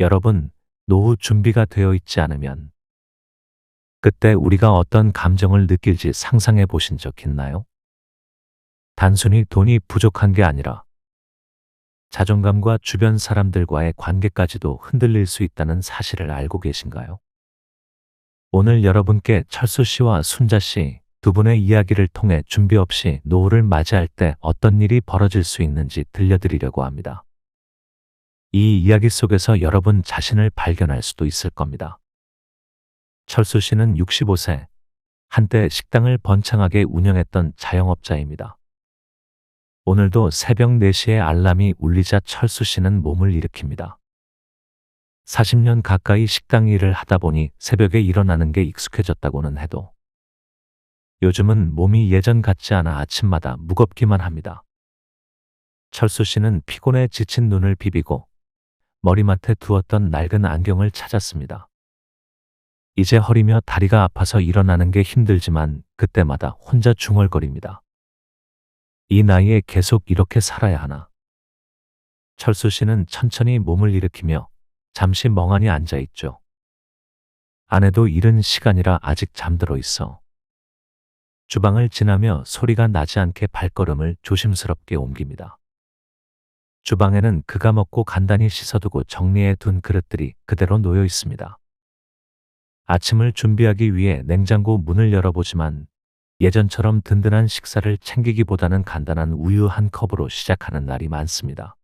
여러분, 노후 준비가 되어 있지 않으면 그때 우리가 어떤 감정을 느낄지 상상해 보신 적 있나요? 단순히 돈이 부족한 게 아니라 자존감과 주변 사람들과의 관계까지도 흔들릴 수 있다는 사실을 알고 계신가요? 오늘 여러분께 철수 씨와 순자 씨 두 분의 이야기를 통해 준비 없이 노후를 맞이할 때 어떤 일이 벌어질 수 있는지 들려드리려고 합니다. 이 이야기 속에서 여러분 자신을 발견할 수도 있을 겁니다. 철수 씨는 65세, 한때 식당을 번창하게 운영했던 자영업자입니다. 오늘도 새벽 4시에 알람이 울리자 철수 씨는 몸을 일으킵니다. 40년 가까이 식당 일을 하다 보니 새벽에 일어나는 게 익숙해졌다고는 해도 요즘은 몸이 예전 같지 않아 아침마다 무겁기만 합니다. 철수 씨는 피곤해 지친 눈을 비비고 머리맡에 두었던 낡은 안경을 찾았습니다. 이제 허리며 다리가 아파서 일어나는 게 힘들지만 그때마다 혼자 중얼거립니다. 이 나이에 계속 이렇게 살아야 하나? 철수 씨는 천천히 몸을 일으키며 잠시 멍하니 앉아 있죠. 아내도 이른 시간이라 아직 잠들어 있어. 주방을 지나며 소리가 나지 않게 발걸음을 조심스럽게 옮깁니다. 주방에는 그가 먹고 간단히 씻어두고 정리해 둔 그릇들이 그대로 놓여 있습니다. 아침을 준비하기 위해 냉장고 문을 열어보지만 예전처럼 든든한 식사를 챙기기보다는 간단한 우유 한 컵으로 시작하는 날이 많습니다.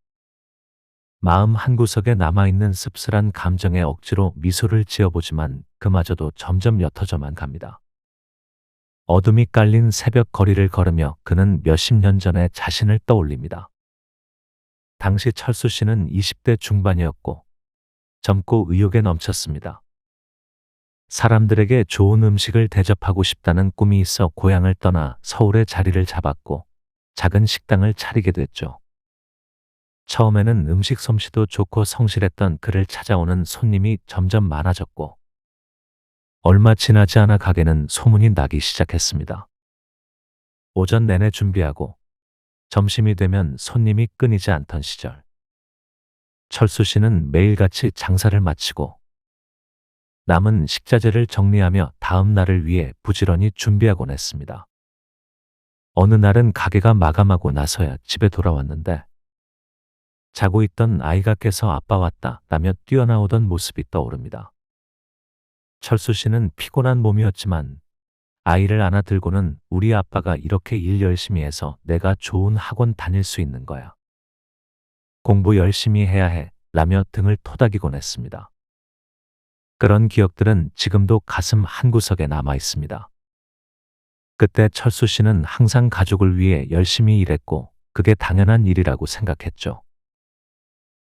마음 한구석에 남아있는 씁쓸한 감정에 억지로 미소를 지어보지만 그마저도 점점 옅어져만 갑니다. 어둠이 깔린 새벽 거리를 걸으며 그는 몇십 년 전의 자신을 떠올립니다. 당시 철수 씨는 20대 중반이었고 젊고 의욕에 넘쳤습니다. 사람들에게 좋은 음식을 대접하고 싶다는 꿈이 있어 고향을 떠나 서울에 자리를 잡았고 작은 식당을 차리게 됐죠. 처음에는 음식 솜씨도 좋고 성실했던 그를 찾아오는 손님이 점점 많아졌고 얼마 지나지 않아 가게는 소문이 나기 시작했습니다. 오전 내내 준비하고 점심이 되면 손님이 끊이지 않던 시절. 철수 씨는 매일같이 장사를 마치고 남은 식자재를 정리하며 다음 날을 위해 부지런히 준비하곤 했습니다. 어느 날은 가게가 마감하고 나서야 집에 돌아왔는데 자고 있던 아이가 깨서 아빠 왔다 라며 뛰어나오던 모습이 떠오릅니다. 철수 씨는 피곤한 몸이었지만 아이를 안아들고는 우리 아빠가 이렇게 일 열심히 해서 내가 좋은 학원 다닐 수 있는 거야. 공부 열심히 해야 해 라며 등을 토닥이곤 했습니다. 그런 기억들은 지금도 가슴 한구석에 남아 있습니다. 그때 철수 씨는 항상 가족을 위해 열심히 일했고 그게 당연한 일이라고 생각했죠.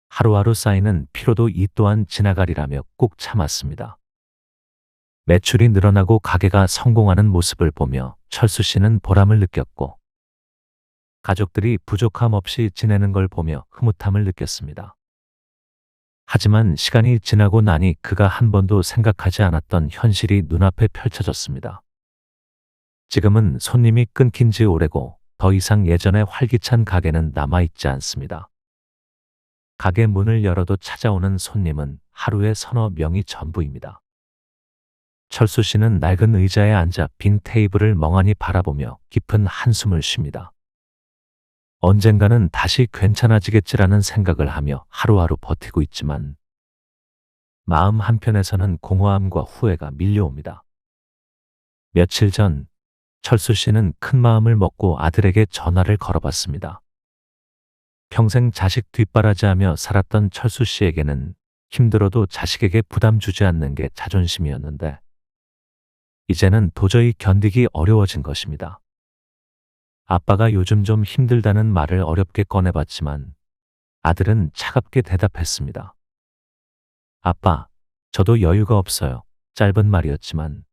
하루하루 쌓이는 피로도 이 또한 지나가리라며 꾹 참았습니다. 매출이 늘어나고 가게가 성공하는 모습을 보며 철수 씨는 보람을 느꼈고 가족들이 부족함 없이 지내는 걸 보며 흐뭇함을 느꼈습니다. 하지만 시간이 지나고 나니 그가 한 번도 생각하지 않았던 현실이 눈앞에 펼쳐졌습니다. 지금은 손님이 끊긴 지 오래고 더 이상 예전의 활기찬 가게는 남아있지 않습니다. 가게 문을 열어도 찾아오는 손님은 하루에 서너 명이 전부입니다. 철수 씨는 낡은 의자에 앉아 빈 테이블을 멍하니 바라보며 깊은 한숨을 쉽니다. 언젠가는 다시 괜찮아지겠지라는 생각을 하며 하루하루 버티고 있지만 마음 한편에서는 공허함과 후회가 밀려옵니다. 며칠 전 철수 씨는 큰 마음을 먹고 아들에게 전화를 걸어봤습니다. 평생 자식 뒷바라지하며 살았던 철수 씨에게는 힘들어도 자식에게 부담 주지 않는 게 자존심이었는데 이제는 도저히 견디기 어려워진 것입니다. 아빠가 요즘 좀 힘들다는 말을 어렵게 꺼내봤지만 아들은 차갑게 대답했습니다. 아빠, 저도 여유가 없어요. 짧은 말이었지만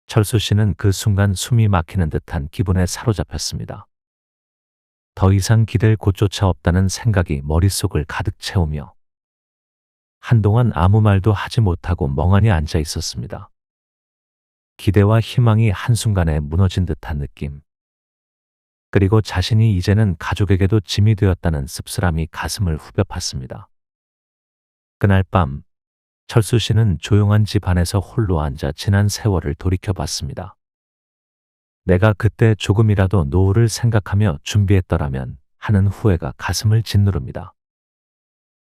철수 씨는 그 순간 숨이 막히는 듯한 기분에 사로잡혔습니다. 더 이상 기댈 곳조차 없다는 생각이 머릿속을 가득 채우며 한동안 아무 말도 하지 못하고 멍하니 앉아 있었습니다. 기대와 희망이 한순간에 무너진 듯한 느낌. 그리고 자신이 이제는 가족에게도 짐이 되었다는 씁쓸함이 가슴을 후벼 팠습니다. 그날 밤 철수 씨는 조용한 집 안에서 홀로 앉아 지난 세월을 돌이켜 봤습니다. 내가 그때 조금이라도 노후를 생각하며 준비했더라면 하는 후회가 가슴을 짓누릅니다.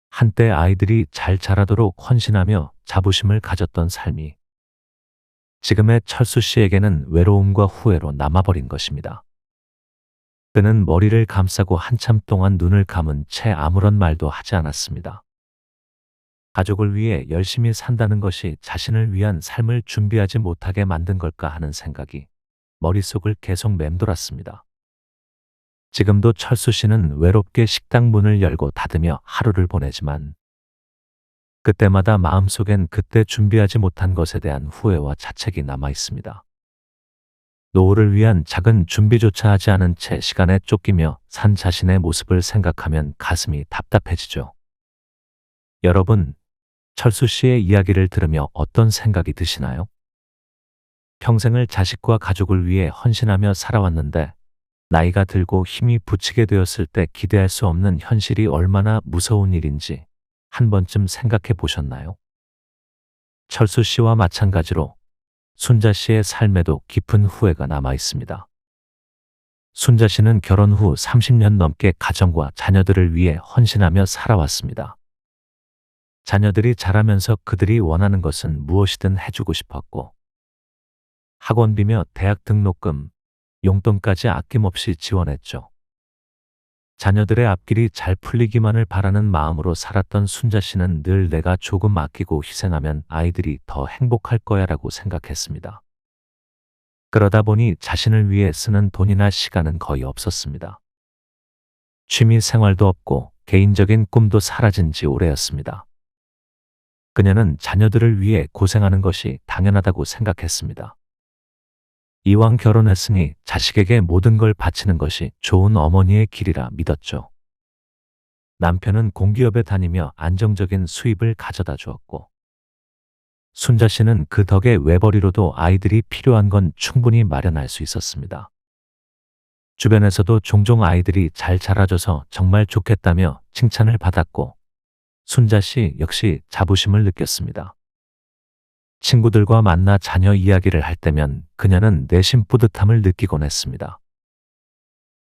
한때 아이들이 잘 자라도록 헌신하며 자부심을 가졌던 삶이 지금의 철수 씨에게는 외로움과 후회로 남아버린 것입니다. 그는 머리를 감싸고 한참 동안 눈을 감은 채 아무런 말도 하지 않았습니다. 가족을 위해 열심히 산다는 것이 자신을 위한 삶을 준비하지 못하게 만든 걸까 하는 생각이 머릿속을 계속 맴돌았습니다. 지금도 철수 씨는 외롭게 식당 문을 열고 닫으며 하루를 보내지만 그때마다 마음속엔 그때 준비하지 못한 것에 대한 후회와 자책이 남아 있습니다. 노후를 위한 작은 준비조차 하지 않은 채 시간에 쫓기며 산 자신의 모습을 생각하면 가슴이 답답해지죠. 여러분, 철수 씨의 이야기를 들으며 어떤 생각이 드시나요? 평생을 자식과 가족을 위해 헌신하며 살아왔는데 나이가 들고 힘이 부치게 되었을 때 기대할 수 없는 현실이 얼마나 무서운 일인지 한 번쯤 생각해 보셨나요? 철수 씨와 마찬가지로 순자 씨의 삶에도 깊은 후회가 남아 있습니다. 순자 씨는 결혼 후 30년 넘게 가정과 자녀들을 위해 헌신하며 살아왔습니다. 자녀들이 자라면서 그들이 원하는 것은 무엇이든 해주고 싶었고 학원비며 대학 등록금, 용돈까지 아낌없이 지원했죠. 자녀들의 앞길이 잘 풀리기만을 바라는 마음으로 살았던 순자 씨는 늘 내가 조금 아끼고 희생하면 아이들이 더 행복할 거야라고 생각했습니다. 그러다 보니 자신을 위해 쓰는 돈이나 시간은 거의 없었습니다. 취미 생활도 없고 개인적인 꿈도 사라진 지 오래였습니다. 그녀는 자녀들을 위해 고생하는 것이 당연하다고 생각했습니다. 이왕 결혼했으니 자식에게 모든 걸 바치는 것이 좋은 어머니의 길이라 믿었죠. 남편은 공기업에 다니며 안정적인 수입을 가져다 주었고 순자 씨는 그 덕에 외벌이로도 아이들이 필요한 건 충분히 마련할 수 있었습니다. 주변에서도 종종 아이들이 잘 자라줘서 정말 좋겠다며 칭찬을 받았고 순자 씨 역시 자부심을 느꼈습니다. 친구들과 만나 자녀 이야기를 할 때면 그녀는 내심 뿌듯함을 느끼곤 했습니다.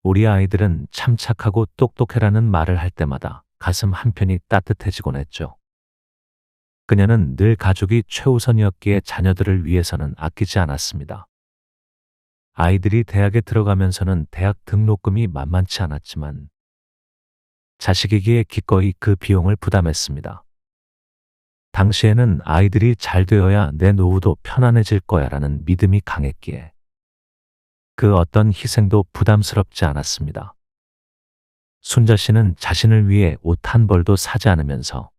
우리 아이들은 참 착하고 똑똑해라는 말을 할 때마다 가슴 한편이 따뜻해지곤 했죠. 그녀는 늘 가족이 최우선이었기에 자녀들을 위해서는 아끼지 않았습니다. 아이들이 대학에 들어가면서는 대학 등록금이 만만치 않았지만 자식이기에 기꺼이 그 비용을 부담했습니다. 당시에는 아이들이 잘 되어야 내 노후도 편안해질 거야라는 믿음이 강했기에 그 어떤 희생도 부담스럽지 않았습니다. 순자 씨는 자신을 위해 옷 한 벌도 사지 않으면서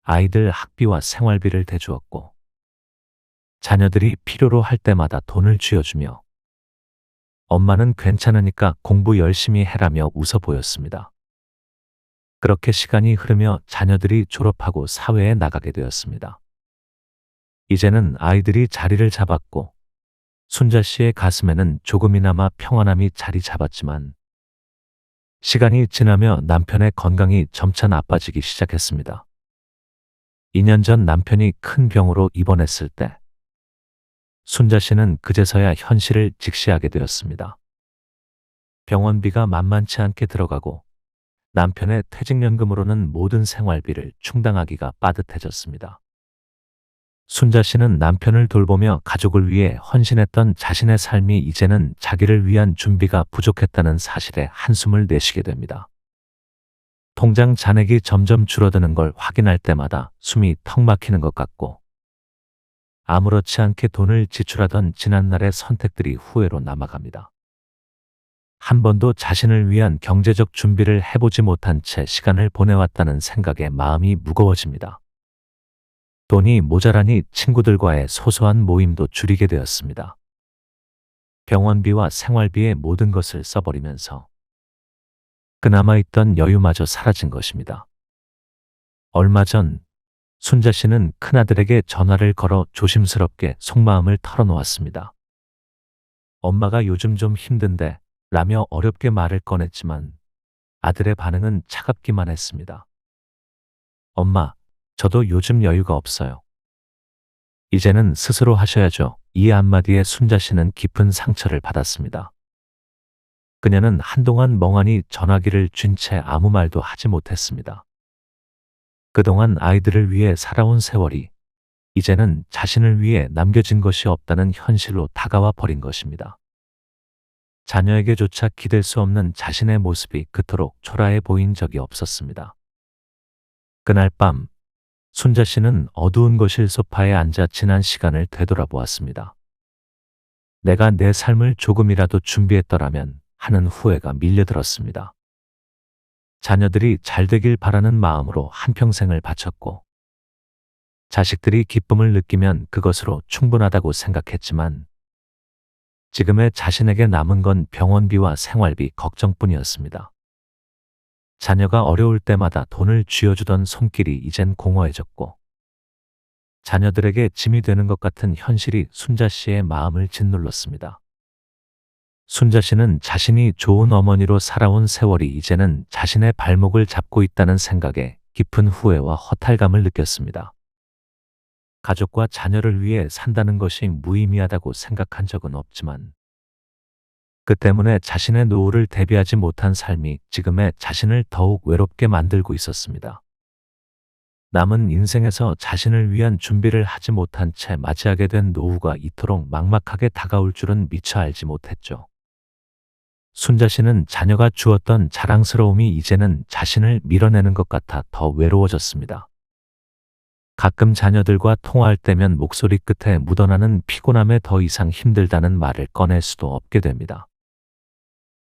아이들 학비와 생활비를 대주었고 자녀들이 필요로 할 때마다 돈을 쥐어주며 엄마는 괜찮으니까 공부 열심히 해라며 웃어 보였습니다. 그렇게 시간이 흐르며 자녀들이 졸업하고 사회에 나가게 되었습니다. 이제는 아이들이 자리를 잡았고 순자 씨의 가슴에는 조금이나마 평안함이 자리 잡았지만 시간이 지나며 남편의 건강이 점차 나빠지기 시작했습니다. 2년 전 남편이 큰 병으로 입원했을 때 순자 씨는 그제서야 현실을 직시하게 되었습니다. 병원비가 만만치 않게 들어가고 남편의 퇴직연금으로는 모든 생활비를 충당하기가 빠듯해졌습니다. 순자 씨는 남편을 돌보며 가족을 위해 헌신했던 자신의 삶이 이제는 자기를 위한 준비가 부족했다는 사실에 한숨을 내쉬게 됩니다. 통장 잔액이 점점 줄어드는 걸 확인할 때마다 숨이 턱 막히는 것 같고 아무렇지 않게 돈을 지출하던 지난날의 선택들이 후회로 남아갑니다. 한 번도 자신을 위한 경제적 준비를 해보지 못한 채 시간을 보내왔다는 생각에 마음이 무거워집니다. 돈이 모자라니 친구들과의 소소한 모임도 줄이게 되었습니다. 병원비와 생활비의 모든 것을 써버리면서 그나마 있던 여유마저 사라진 것입니다. 얼마 전 순자 씨는 큰아들에게 전화를 걸어 조심스럽게 속마음을 털어놓았습니다. 엄마가 요즘 좀 힘든데 라며 어렵게 말을 꺼냈지만 아들의 반응은 차갑기만 했습니다. 엄마, 저도 요즘 여유가 없어요. 이제는 스스로 하셔야죠. 이 한마디에 순자 씨는 깊은 상처를 받았습니다. 그녀는 한동안 멍하니 전화기를 쥔 채 아무 말도 하지 못했습니다. 그동안 아이들을 위해 살아온 세월이 이제는 자신을 위해 남겨진 것이 없다는 현실로 다가와 버린 것입니다. 자녀에게조차 기댈 수 없는 자신의 모습이 그토록 초라해 보인 적이 없었습니다. 그날 밤 순자 씨는 어두운 거실 소파에 앉아 지난 시간을 되돌아보았습니다. 내가 내 삶을 조금이라도 준비했더라면 하는 후회가 밀려들었습니다. 자녀들이 잘 되길 바라는 마음으로 한평생을 바쳤고, 자식들이 기쁨을 느끼면 그것으로 충분하다고 생각했지만, 지금의 자신에게 남은 건 병원비와 생활비 걱정뿐이었습니다. 자녀가 어려울 때마다 돈을 쥐어주던 손길이 이젠 공허해졌고, 자녀들에게 짐이 되는 것 같은 현실이 순자 씨의 마음을 짓눌렀습니다. 순자 씨는 자신이 좋은 어머니로 살아온 세월이 이제는 자신의 발목을 잡고 있다는 생각에 깊은 후회와 허탈감을 느꼈습니다. 가족과 자녀를 위해 산다는 것이 무의미하다고 생각한 적은 없지만, 그 때문에 자신의 노후를 대비하지 못한 삶이 지금의 자신을 더욱 외롭게 만들고 있었습니다. 남은 인생에서 자신을 위한 준비를 하지 못한 채 맞이하게 된 노후가 이토록 막막하게 다가올 줄은 미처 알지 못했죠. 순자 씨는 자녀가 주었던 자랑스러움이 이제는 자신을 밀어내는 것 같아 더 외로워졌습니다. 가끔 자녀들과 통화할 때면 목소리 끝에 묻어나는 피곤함에 더 이상 힘들다는 말을 꺼낼 수도 없게 됩니다.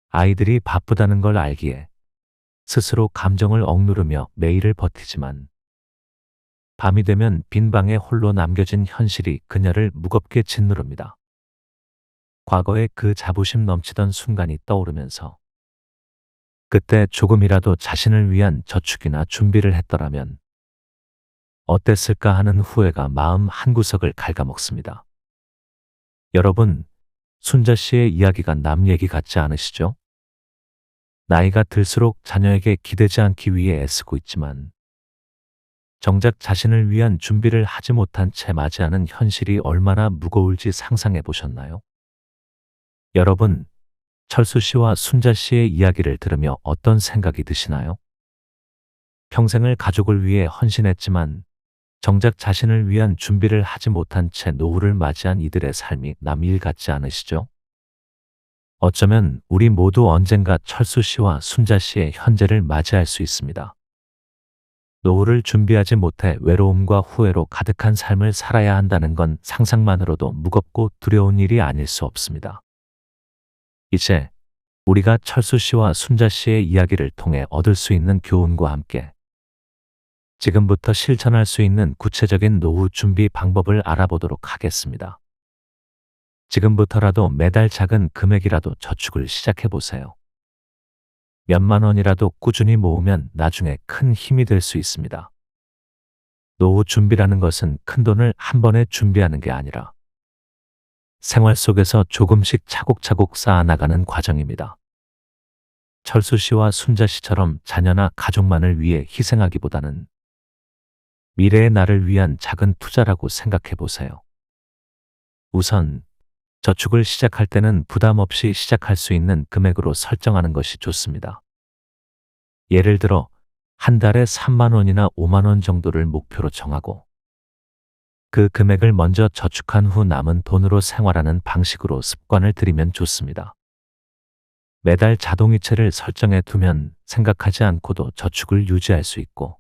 아이들이 바쁘다는 걸 알기에 스스로 감정을 억누르며 매일을 버티지만, 밤이 되면 빈 방에 홀로 남겨진 현실이 그녀를 무겁게 짓누릅니다. 과거의 그 자부심 넘치던 순간이 떠오르면서 그때 조금이라도 자신을 위한 저축이나 준비를 했더라면 어땠을까 하는 후회가 마음 한구석을 갉아먹습니다. 여러분, 순자 씨의 이야기가 남 얘기 같지 않으시죠? 나이가 들수록 자녀에게 기대지 않기 위해 애쓰고 있지만, 정작 자신을 위한 준비를 하지 못한 채 맞이하는 현실이 얼마나 무거울지 상상해 보셨나요? 여러분, 철수 씨와 순자 씨의 이야기를 들으며 어떤 생각이 드시나요? 평생을 가족을 위해 헌신했지만 정작 자신을 위한 준비를 하지 못한 채 노후를 맞이한 이들의 삶이 남 일 같지 않으시죠? 어쩌면 우리 모두 언젠가 철수 씨와 순자 씨의 현재를 맞이할 수 있습니다. 노후를 준비하지 못해 외로움과 후회로 가득한 삶을 살아야 한다는 건 상상만으로도 무겁고 두려운 일이 아닐 수 없습니다. 이제 우리가 철수 씨와 순자 씨의 이야기를 통해 얻을 수 있는 교훈과 함께 지금부터 실천할 수 있는 구체적인 노후 준비 방법을 알아보도록 하겠습니다. 지금부터라도 매달 작은 금액이라도 저축을 시작해 보세요. 몇만 원이라도 꾸준히 모으면 나중에 큰 힘이 될 수 있습니다. 노후 준비라는 것은 큰 돈을 한 번에 준비하는 게 아니라 생활 속에서 조금씩 차곡차곡 쌓아나가는 과정입니다. 철수 씨와 순자 씨처럼 자녀나 가족만을 위해 희생하기보다는 미래의 나를 위한 작은 투자라고 생각해 보세요. 우선 저축을 시작할 때는 부담 없이 시작할 수 있는 금액으로 설정하는 것이 좋습니다. 예를 들어 한 달에 3만 원이나 5만 원 정도를 목표로 정하고 그 금액을 먼저 저축한 후 남은 돈으로 생활하는 방식으로 습관을 들이면 좋습니다. 매달 자동이체를 설정해 두면 생각하지 않고도 저축을 유지할 수 있고,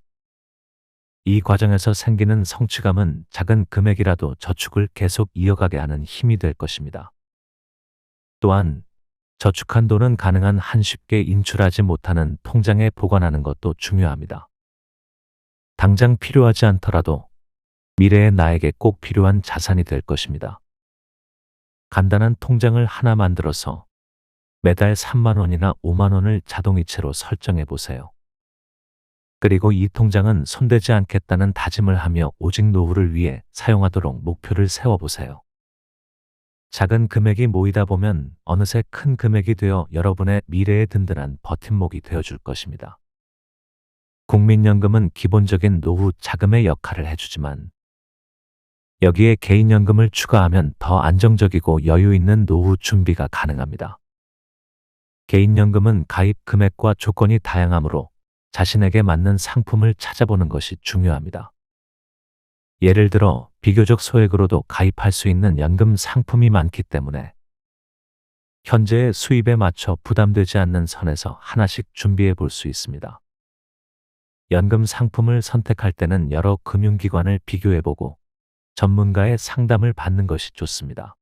이 과정에서 생기는 성취감은 작은 금액이라도 저축을 계속 이어가게 하는 힘이 될 것입니다. 또한 저축한 돈은 가능한 한 쉽게 인출하지 못하는 통장에 보관하는 것도 중요합니다. 당장 필요하지 않더라도 미래의 나에게 꼭 필요한 자산이 될 것입니다. 간단한 통장을 하나 만들어서 매달 3만 원이나 5만 원을 자동이체로 설정해 보세요. 그리고 이 통장은 손대지 않겠다는 다짐을 하며 오직 노후를 위해 사용하도록 목표를 세워보세요. 작은 금액이 모이다 보면 어느새 큰 금액이 되어 여러분의 미래의 든든한 버팀목이 되어줄 것입니다. 국민연금은 기본적인 노후 자금의 역할을 해주지만 여기에 개인연금을 추가하면 더 안정적이고 여유 있는 노후 준비가 가능합니다. 개인연금은 가입 금액과 조건이 다양하므로 자신에게 맞는 상품을 찾아보는 것이 중요합니다. 예를 들어 비교적 소액으로도 가입할 수 있는 연금 상품이 많기 때문에 현재의 수입에 맞춰 부담되지 않는 선에서 하나씩 준비해 볼 수 있습니다. 연금 상품을 선택할 때는 여러 금융기관을 비교해 보고 전문가의 상담을 받는 것이 좋습니다.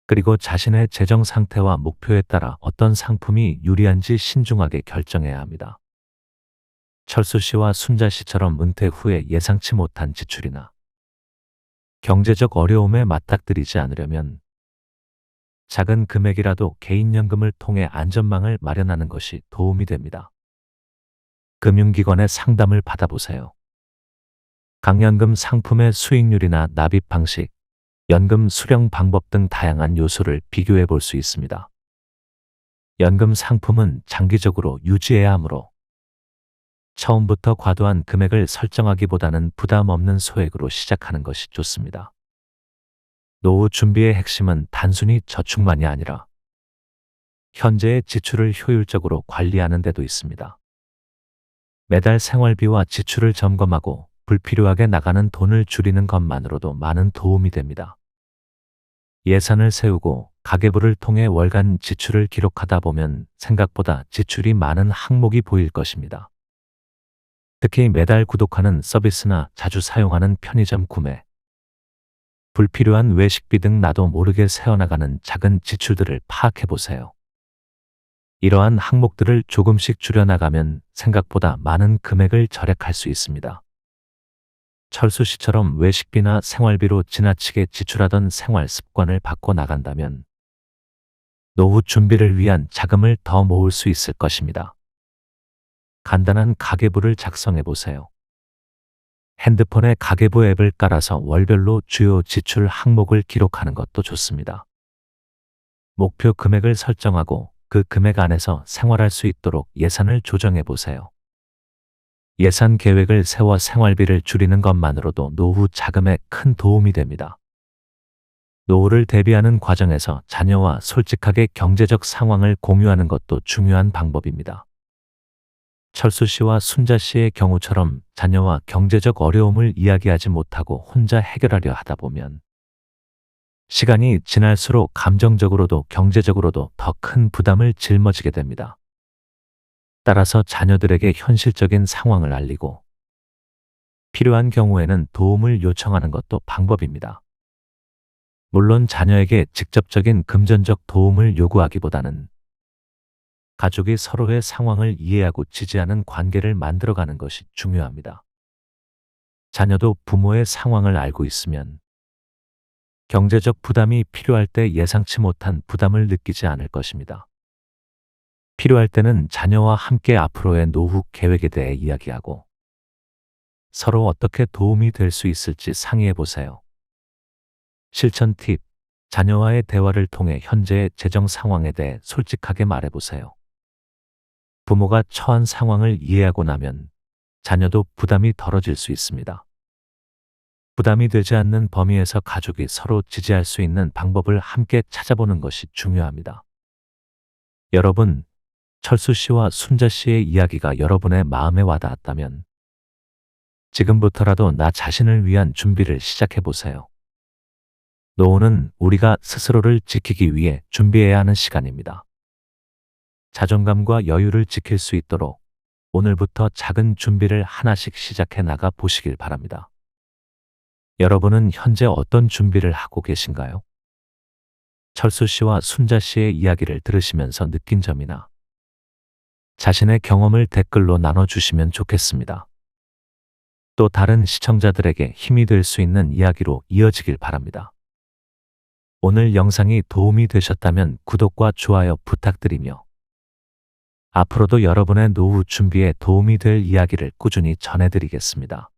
그리고 자신의 재정 상태와 목표에 따라 어떤 상품이 유리한지 신중하게 결정해야 합니다. 철수 씨와 순자 씨처럼 은퇴 후에 예상치 못한 지출이나 경제적 어려움에 맞닥뜨리지 않으려면 작은 금액이라도 개인연금을 통해 안전망을 마련하는 것이 도움이 됩니다. 금융기관의 상담을 받아보세요. 강연금 상품의 수익률이나 납입 방식, 연금 수령 방법 등 다양한 요소를 비교해 볼 수 있습니다. 연금 상품은 장기적으로 유지해야 하므로 처음부터 과도한 금액을 설정하기보다는 부담 없는 소액으로 시작하는 것이 좋습니다. 노후 준비의 핵심은 단순히 저축만이 아니라 현재의 지출을 효율적으로 관리하는 데도 있습니다. 매달 생활비와 지출을 점검하고 불필요하게 나가는 돈을 줄이는 것만으로도 많은 도움이 됩니다. 예산을 세우고 가계부를 통해 월간 지출을 기록하다 보면 생각보다 지출이 많은 항목이 보일 것입니다. 특히 매달 구독하는 서비스나 자주 사용하는 편의점 구매, 불필요한 외식비 등 나도 모르게 새어나가는 작은 지출들을 파악해 보세요. 이러한 항목들을 조금씩 줄여나가면 생각보다 많은 금액을 절약할 수 있습니다. 철수 씨처럼 외식비나 생활비로 지나치게 지출하던 생활 습관을 바꿔 나간다면 노후 준비를 위한 자금을 더 모을 수 있을 것입니다. 간단한 가계부를 작성해 보세요. 핸드폰에 가계부 앱을 깔아서 월별로 주요 지출 항목을 기록하는 것도 좋습니다. 목표 금액을 설정하고 그 금액 안에서 생활할 수 있도록 예산을 조정해 보세요. 예산 계획을 세워 생활비를 줄이는 것만으로도 노후 자금에 큰 도움이 됩니다. 노후를 대비하는 과정에서 자녀와 솔직하게 경제적 상황을 공유하는 것도 중요한 방법입니다. 철수 씨와 순자 씨의 경우처럼 자녀와 경제적 어려움을 이야기하지 못하고 혼자 해결하려 하다 보면 시간이 지날수록 감정적으로도 경제적으로도 더 큰 부담을 짊어지게 됩니다. 따라서 자녀들에게 현실적인 상황을 알리고 필요한 경우에는 도움을 요청하는 것도 방법입니다. 물론 자녀에게 직접적인 금전적 도움을 요구하기보다는 가족이 서로의 상황을 이해하고 지지하는 관계를 만들어가는 것이 중요합니다. 자녀도 부모의 상황을 알고 있으면 경제적 부담이 필요할 때 예상치 못한 부담을 느끼지 않을 것입니다. 필요할 때는 자녀와 함께 앞으로의 노후 계획에 대해 이야기하고 서로 어떻게 도움이 될 수 있을지 상의해 보세요. 실천 팁: 자녀와의 대화를 통해 현재의 재정 상황에 대해 솔직하게 말해 보세요. 부모가 처한 상황을 이해하고 나면 자녀도 부담이 덜어질 수 있습니다. 부담이 되지 않는 범위에서 가족이 서로 지지할 수 있는 방법을 함께 찾아보는 것이 중요합니다. 여러분, 철수 씨와 순자 씨의 이야기가 여러분의 마음에 와닿았다면 지금부터라도 나 자신을 위한 준비를 시작해 보세요. 노후는 우리가 스스로를 지키기 위해 준비해야 하는 시간입니다. 자존감과 여유를 지킬 수 있도록 오늘부터 작은 준비를 하나씩 시작해 나가 보시길 바랍니다. 여러분은 현재 어떤 준비를 하고 계신가요? 철수 씨와 순자 씨의 이야기를 들으시면서 느낀 점이나 자신의 경험을 댓글로 나눠주시면 좋겠습니다. 또 다른 시청자들에게 힘이 될 수 있는 이야기로 이어지길 바랍니다. 오늘 영상이 도움이 되셨다면 구독과 좋아요 부탁드리며 앞으로도 여러분의 노후 준비에 도움이 될 이야기를 꾸준히 전해드리겠습니다.